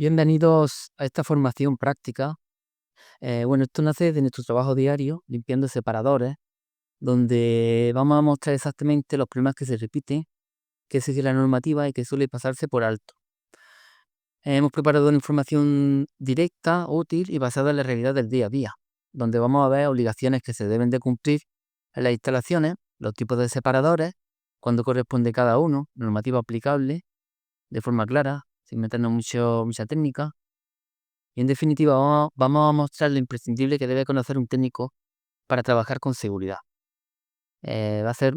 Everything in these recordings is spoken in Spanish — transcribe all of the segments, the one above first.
Bienvenidos a esta formación práctica. Esto nace de nuestro trabajo diario, limpiando separadores, donde vamos a mostrar exactamente los problemas que se repiten, que sigue la normativa y que suele pasarse por alto. Hemos preparado una información directa, útil y basada en la realidad del día a día, donde vamos a ver obligaciones que se deben de cumplir en las instalaciones, los tipos de separadores, cuándo corresponde cada uno, normativa aplicable, de forma clara, sin meternos mucha técnica. Y en definitiva, vamos a mostrar lo imprescindible que debe conocer un técnico para trabajar con seguridad. Va a ser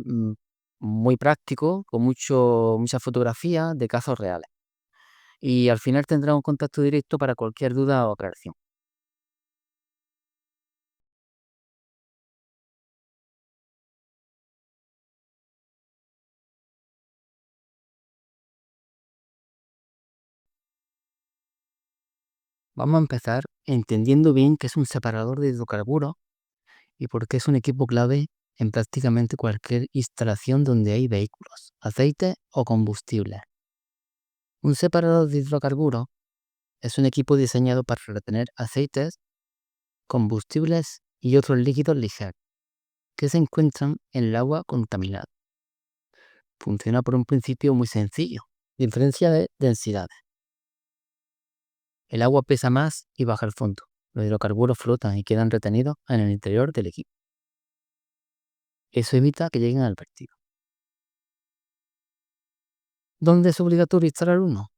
muy práctico, con muchas fotografías de casos reales. Y al final tendrá un contacto directo para cualquier duda o aclaración. Vamos a empezar entendiendo bien qué es un separador de hidrocarburos y por qué es un equipo clave en prácticamente cualquier instalación donde hay vehículos, aceite o combustible. Un separador de hidrocarburos es un equipo diseñado para retener aceites, combustibles y otros líquidos ligeros que se encuentran en el agua contaminada. Funciona por un principio muy sencillo, diferencia de densidades. El agua pesa más y baja al fondo. Los hidrocarburos flotan y quedan retenidos en el interior del equipo. Eso evita que lleguen al vertido. ¿Dónde es obligatorio instalar uno?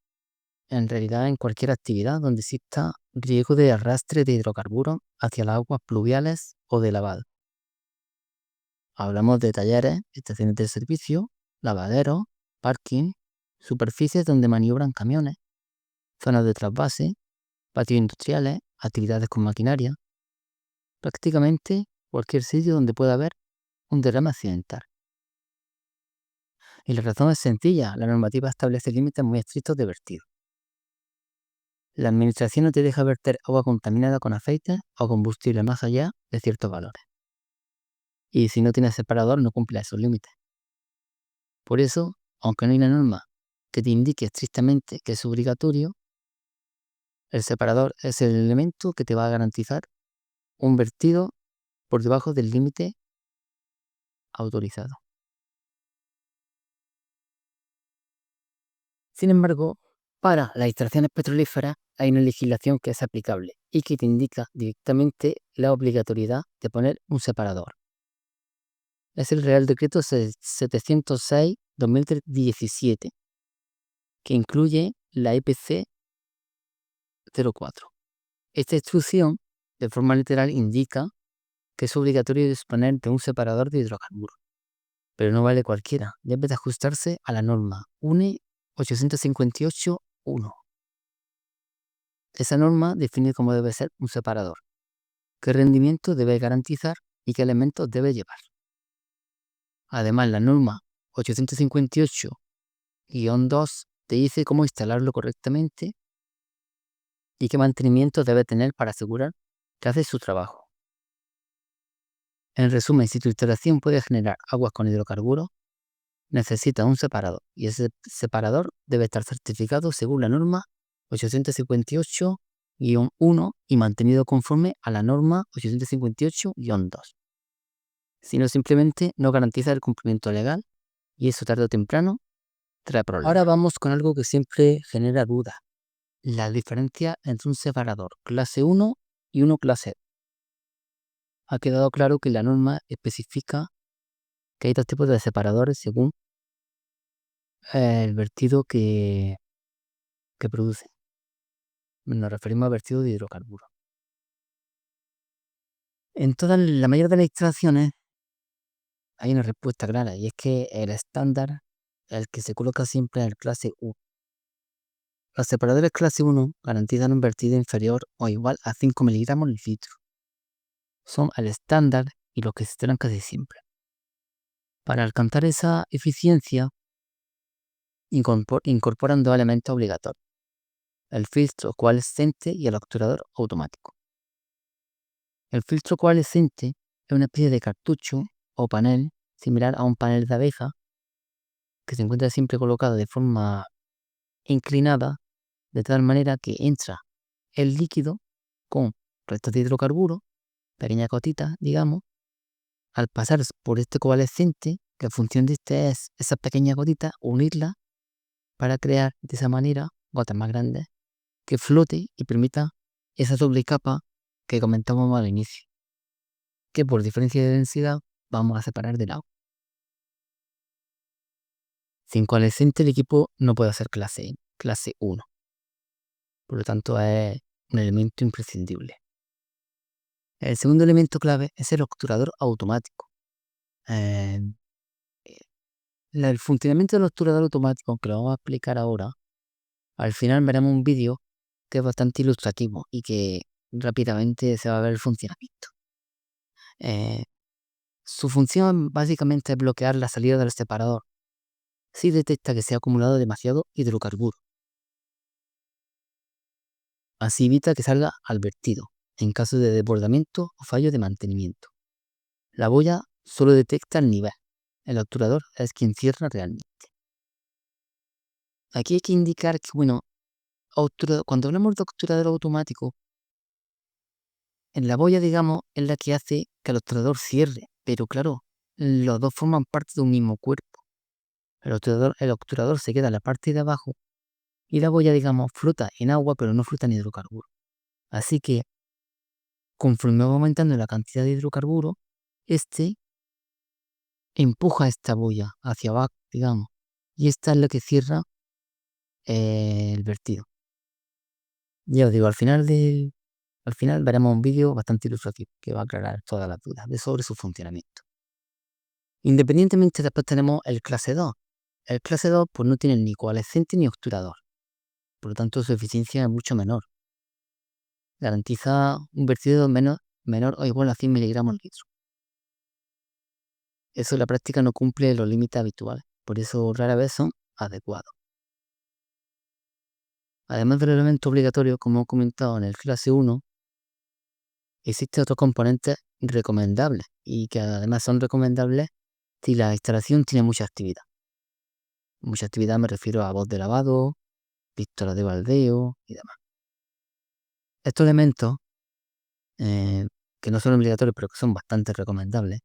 En realidad, en cualquier actividad donde exista riesgo de arrastre de hidrocarburos hacia las aguas pluviales o de lavado. Hablamos de talleres, estaciones de servicio, lavaderos, parking, superficies donde maniobran camiones, zonas de trasvase, patios industriales, actividades con maquinaria, prácticamente cualquier sitio donde pueda haber un derrame accidental. Y la razón es sencilla, la normativa establece límites muy estrictos de vertido. La administración no te deja verter agua contaminada con aceite o combustible más allá de ciertos valores. Y si no tienes separador no cumple esos límites. Por eso, aunque no hay una norma que te indique estrictamente que es obligatorio, el separador es el elemento que te va a garantizar un vertido por debajo del límite autorizado. Sin embargo, para las instalaciones petrolíferas hay una legislación que es aplicable y que te indica directamente la obligatoriedad de poner un separador. Es el Real Decreto 706/2017, que incluye la EPC 04. Esta instrucción, de forma literal, indica que es obligatorio disponer de un separador de hidrocarburos, pero no vale cualquiera, debe de ajustarse a la norma UNE 858-1. Esa norma define cómo debe ser un separador, qué rendimiento debe garantizar y qué elementos debe llevar. Además, la norma 858-2 te dice cómo instalarlo correctamente y qué mantenimiento debe tener para asegurar que hace su trabajo. En resumen, si tu instalación puede generar aguas con hidrocarburos, necesita un separador y ese separador debe estar certificado según la norma 858-1 y mantenido conforme a la norma 858-2. Si no, simplemente no garantiza el cumplimiento legal y eso tarde o temprano trae problemas. Ahora vamos con algo que siempre genera dudas: la diferencia entre un separador clase 1 y uno clase 2. Ha quedado claro que la norma especifica que hay dos tipos de separadores según el vertido que produce. Nos referimos a vertido de hidrocarburos. En la mayoría de las instalaciones hay una respuesta clara y es que el estándar, el que se coloca siempre en el clase 1. Los separadores clase 1 garantizan un vertido inferior o igual a 5 miligramos al litro. Son el estándar y los que se instalan casi siempre. Para alcanzar esa eficiencia, incorporan dos elementos obligatorios: el filtro coalescente y el obturador automático. El filtro coalescente es una especie de cartucho o panel similar a un panel de abeja que se encuentra siempre colocado de forma inclinada de tal manera que entra el líquido con restos de hidrocarburos, pequeñas gotitas, digamos. Al pasar por este coalescente, que la función de este es esas pequeñas gotitas, unirlas para crear de esa manera gotas más grandes que flote y permita esa doble capa que comentábamos al inicio, que por diferencia de densidad vamos a separar del agua. Sin coalescente el equipo no puede ser clase 1. Por lo tanto es un elemento imprescindible. El segundo elemento clave es el obturador automático. El funcionamiento del obturador automático, que lo vamos a explicar ahora, al final veremos un vídeo que es bastante ilustrativo y que rápidamente se va a ver el funcionamiento. Su función básicamente es bloquear la salida del separador si detecta que se ha acumulado demasiado hidrocarburo. Así evita que salga al vertido en caso de desbordamiento o fallo de mantenimiento. La boya solo detecta el nivel. El obturador es quien cierra realmente. Aquí hay que indicar que, cuando hablamos de obturador automático, en la boya, digamos, es la que hace que el obturador cierre, pero claro, los dos forman parte de un mismo cuerpo. El obturador se queda en la parte de abajo y la boya, digamos, flota en agua, pero no flota en hidrocarburo. Así que, conforme va aumentando la cantidad de hidrocarburo, este empuja esta boya hacia abajo, digamos, y esta es la que cierra el vertido. Ya os digo, al final veremos un vídeo bastante ilustrativo que va a aclarar todas las dudas sobre su funcionamiento. Independientemente, después tenemos el clase 2. El clase 2 pues no tiene ni coalescente ni obturador, por lo tanto su eficiencia es mucho menor. Garantiza un vertido menor o igual a 100 miligramos litro. Eso en la práctica no cumple los límites habituales, por eso rara vez son adecuados. Además del elemento obligatorio, como he comentado en el clase 1, existen otros componentes recomendables y que además son recomendables si la instalación tiene mucha actividad. Mucha actividad me refiero a voz de lavado, pistola de baldeo y demás. Estos elementos, que no son obligatorios pero que son bastante recomendables,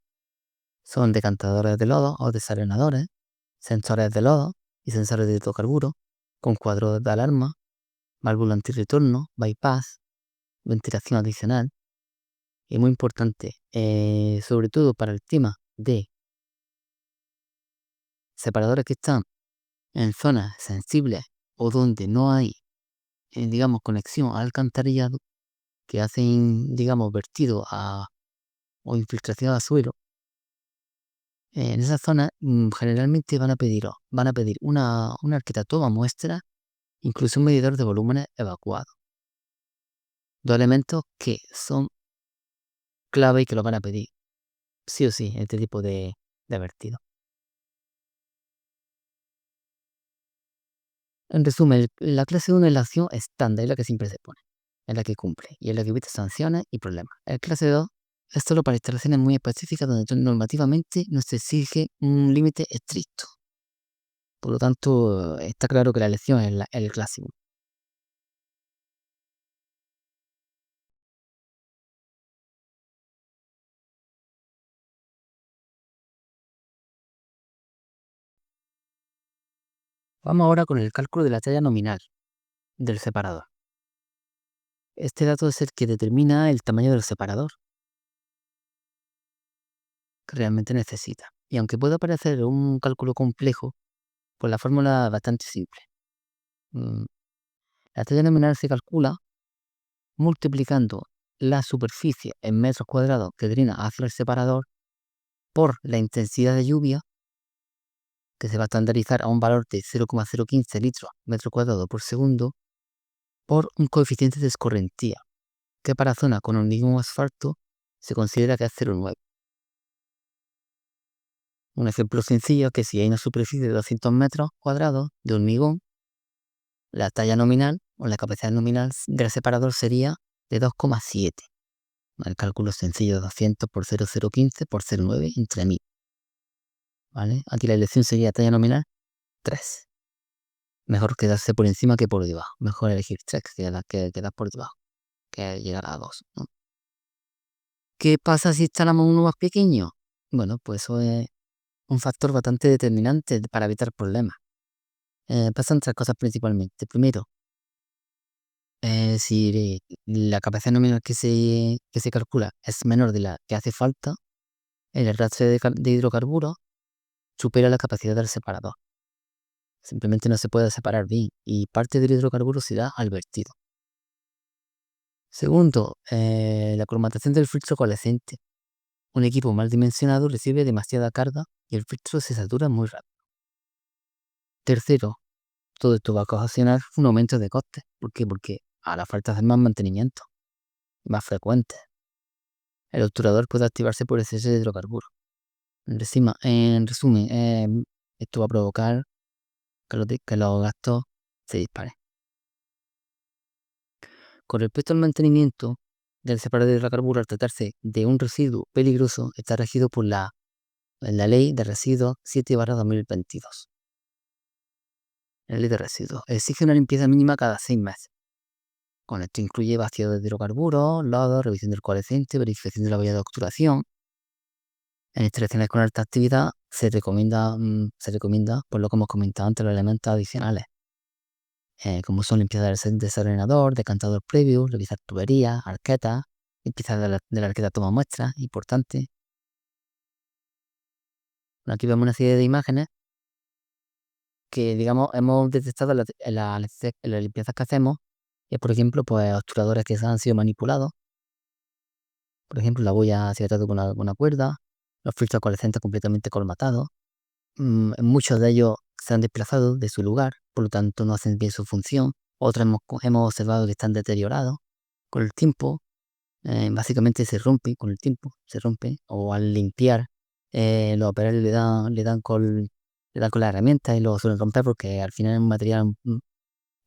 son decantadores de lodo o desarenadores, sensores de lodo y sensores de hidrocarburos, con cuadros de alarma, válvula antirretorno, bypass, ventilación adicional. Y muy importante, sobre todo para el tema de separadores que están en zonas sensibles o donde no hay, digamos, conexión al alcantarillado, que hacen, digamos, vertido o infiltración a suelo. En esas zonas generalmente van a pedir una arquitectura muestra, incluso un medidor de volúmenes evacuado. Dos elementos que son clave y que lo van a pedir, sí o sí, en este tipo de vertido. En resumen, la clase 1 es la acción estándar, es la que siempre se pone, es la que cumple y es la que evita sanciones y problemas. El clase 2 es solo para instalaciones muy específicas donde normativamente no se exige un límite estricto. Por lo tanto, está claro que la elección es el clase 1. Vamos ahora con el cálculo de la talla nominal del separador. Este dato es el que determina el tamaño del separador que realmente necesita. Y aunque pueda parecer un cálculo complejo, pues la fórmula es bastante simple. Mm, La talla nominal se calcula multiplicando la superficie en metros cuadrados que drena hacia el separador por la intensidad de lluvia, que se va a estandarizar a un valor de 0,015 litros metro cuadrado por segundo, por un coeficiente de escorrentía, que para zonas con hormigón asfalto se considera que es 0,9. Un ejemplo sencillo es que si hay una superficie de 200 metros cuadrados de hormigón, la talla nominal o la capacidad nominal del separador sería de 2,7. El cálculo es sencillo, 200 por 0,015 por 0,9 entre 1000. ¿Vale? Aquí la elección sería talla nominal 3. mejor quedarse por encima que por debajo. Mejor elegir 3 que quedar por debajo, que llegar a 2, ¿no? ¿Qué pasa si instalamos uno más pequeño? Bueno, pues eso es un factor bastante determinante para evitar problemas. Pasan 3 cosas principalmente. Primero, si la capacidad nominal que se calcula es menor de la que hace falta, el arrastre de hidrocarburos supera la capacidad del separador. Simplemente no se puede separar bien y parte del hidrocarburo se da al vertido. Segundo, la cromatación del filtro coalescente. Un equipo mal dimensionado recibe demasiada carga y el filtro se satura muy rápido. Tercero, todo esto va a ocasionar un aumento de costes. ¿Por qué? Porque a la falta de más mantenimiento, más frecuente, el obturador puede activarse por exceso de hidrocarburo. En resumen, esto va a provocar que los gastos se disparen. Con respecto al mantenimiento del separador de hidrocarburos, al tratarse de un residuo peligroso, está regido por la ley de residuos 7/2022. La ley de residuos exige una limpieza mínima cada 6 meses. Con esto incluye vaciado de hidrocarburos, lodo, revisión del coalescente, verificación de la valla de obturación. En instalaciones con alta actividad se recomienda, por lo que hemos comentado antes, los elementos adicionales, como son limpieza del desarenador, decantador previo, revisar tuberías, arquetas, limpieza de la arqueta toma muestras, importante. Aquí vemos una serie de imágenes que, digamos, hemos detectado en las limpiezas que hacemos, por ejemplo, pues obturadores que han sido manipulados. Por ejemplo, la boya se ha atado con una cuerda, los filtros coalescentes completamente colmatados. Muchos de ellos se han desplazado de su lugar, por lo tanto no hacen bien su función. Otros hemos observado que están deteriorados con el tiempo. Básicamente se rompe con el tiempo, o al limpiar, los operarios le dan con la herramienta y lo suelen romper porque al final es un material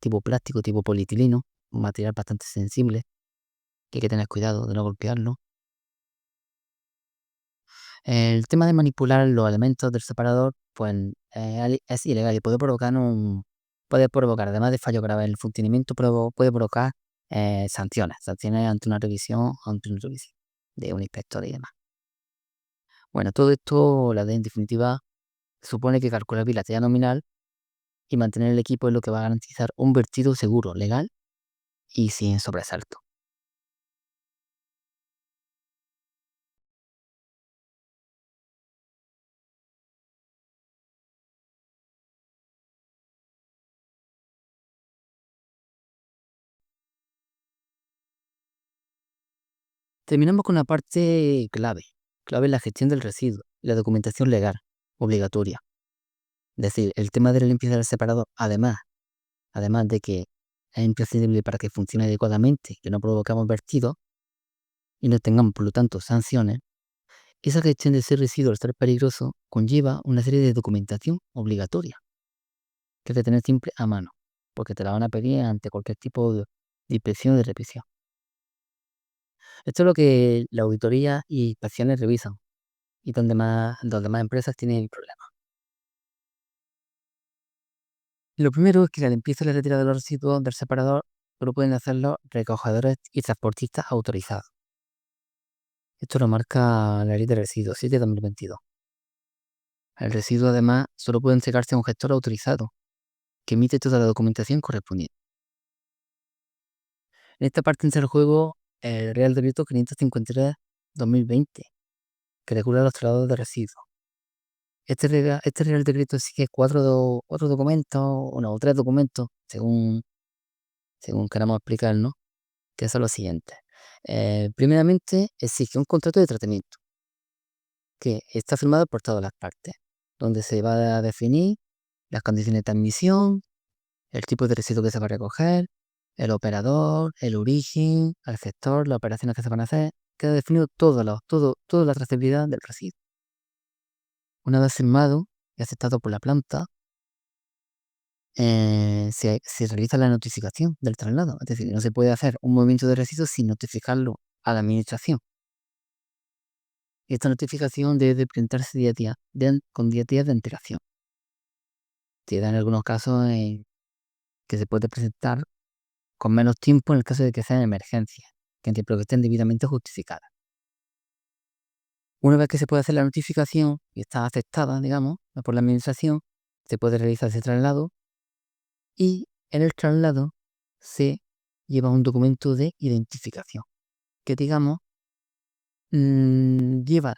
tipo plástico, tipo polietileno, un material bastante sensible que hay que tener cuidado de no golpearlo. El tema de manipular los elementos del separador, pues es ilegal y puede provocar, además de fallo grave en el funcionamiento, puede provocar sanciones ante una revisión de un inspector y demás. Bueno, todo esto, la ley en definitiva, supone que calcular bien la talla nominal y mantener el equipo es lo que va a garantizar un vertido seguro, legal y sin sobresalto. Terminamos con una parte clave en la gestión del residuo, la documentación legal, obligatoria. Es decir, el tema de la limpieza del separador, además de que es imprescindible para que funcione adecuadamente, que no provoquemos vertidos y no tengamos, por lo tanto, sanciones, esa gestión de ese residuo al ser peligroso conlleva una serie de documentación obligatoria que hay que tener siempre a mano, porque te la van a pedir ante cualquier tipo de inspección o de revisión. Esto es lo que la auditoría y inspecciones revisan y donde más empresas tienen problemas. Lo primero es que la limpieza y la retirada de los residuos del separador solo pueden hacerlo recogedores y transportistas autorizados. Esto lo marca la ley de residuos 7/2022. El residuo, además, solo puede entregarse a un gestor autorizado, que emite toda la documentación correspondiente. En esta parte entra el juego el Real Decreto 553/2020, que regula los tratados de residuos. Este Real Decreto exige cuatro documentos, o 3 documentos, según queramos explicar, ¿no? Que son los siguientes. Primeramente, exige un contrato de tratamiento, que está firmado por todas las partes, donde se va a definir las condiciones de admisión, el tipo de residuo que se va a recoger, el operador, el origen, el sector, las operaciones que se van a hacer. Queda definido toda la trazabilidad del residuo. Una vez firmado y aceptado por la planta, se realiza la notificación del traslado. Es decir, no se puede hacer un movimiento de residuos sin notificarlo a la administración. Y esta notificación debe de presentarse con 10 días de antelación. Se da en algunos casos que se puede presentar con menos tiempo en el caso de que sean emergencias, pero que estén debidamente justificadas. Una vez que se puede hacer la notificación y está aceptada, digamos, por la administración, se puede realizar ese traslado y en el traslado se lleva un documento de identificación que, digamos, lleva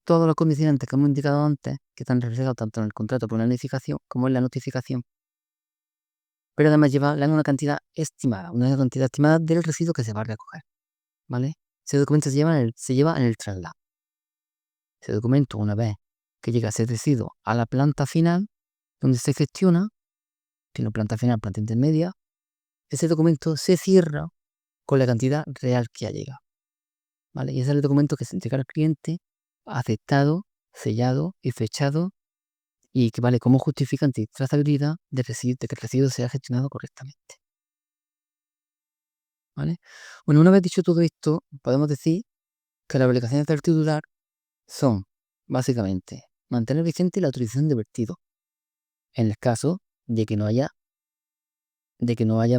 todos los condicionantes que hemos indicado antes, que están reflejados tanto en el contrato por una notificación como en la notificación, pero además lleva una cantidad estimada del residuo que se va a recoger, ¿vale? Ese documento se lleva en el traslado. Ese documento, una vez que llega ese residuo a la planta final, donde se gestiona, tiene planta final, planta intermedia, ese documento se cierra con la cantidad real que ha llegado, ¿vale? Y ese es el documento que se entrega al cliente, aceptado, sellado y fechado, y que vale como justificante y trazabilidad de que el residuo sea gestionado correctamente, ¿vale? Bueno, una vez dicho todo esto, podemos decir que las obligaciones del titular son, básicamente, mantener vigente la autorización de vertido, en el caso de que no haya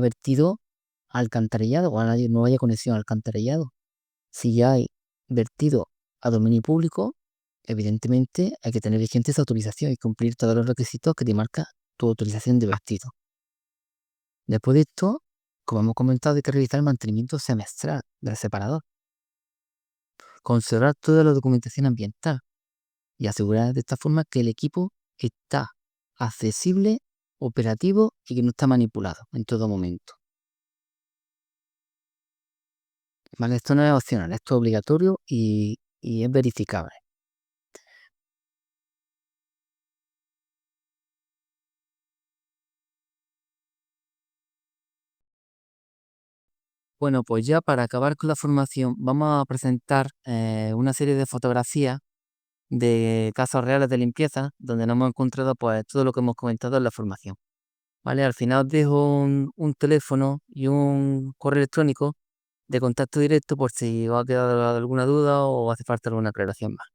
vertido alcantarillado o no haya conexión alcantarillado. Si ya hay vertido a dominio público, evidentemente hay que tener vigente esa autorización y cumplir todos los requisitos que te marca tu autorización de vertido. Después de esto, como hemos comentado, hay que realizar el mantenimiento semestral del separador, conservar toda la documentación ambiental y asegurar de esta forma que el equipo está accesible, operativo y que no está manipulado en todo momento. ¿Vale? Esto no es opcional, esto es obligatorio y es verificable. Bueno, pues ya para acabar con la formación, vamos a presentar una serie de fotografías de casos reales de limpieza, donde nos hemos encontrado pues todo lo que hemos comentado en la formación. ¿Vale? Al final os dejo un teléfono y un correo electrónico de contacto directo por si os ha quedado alguna duda o hace falta alguna aclaración más.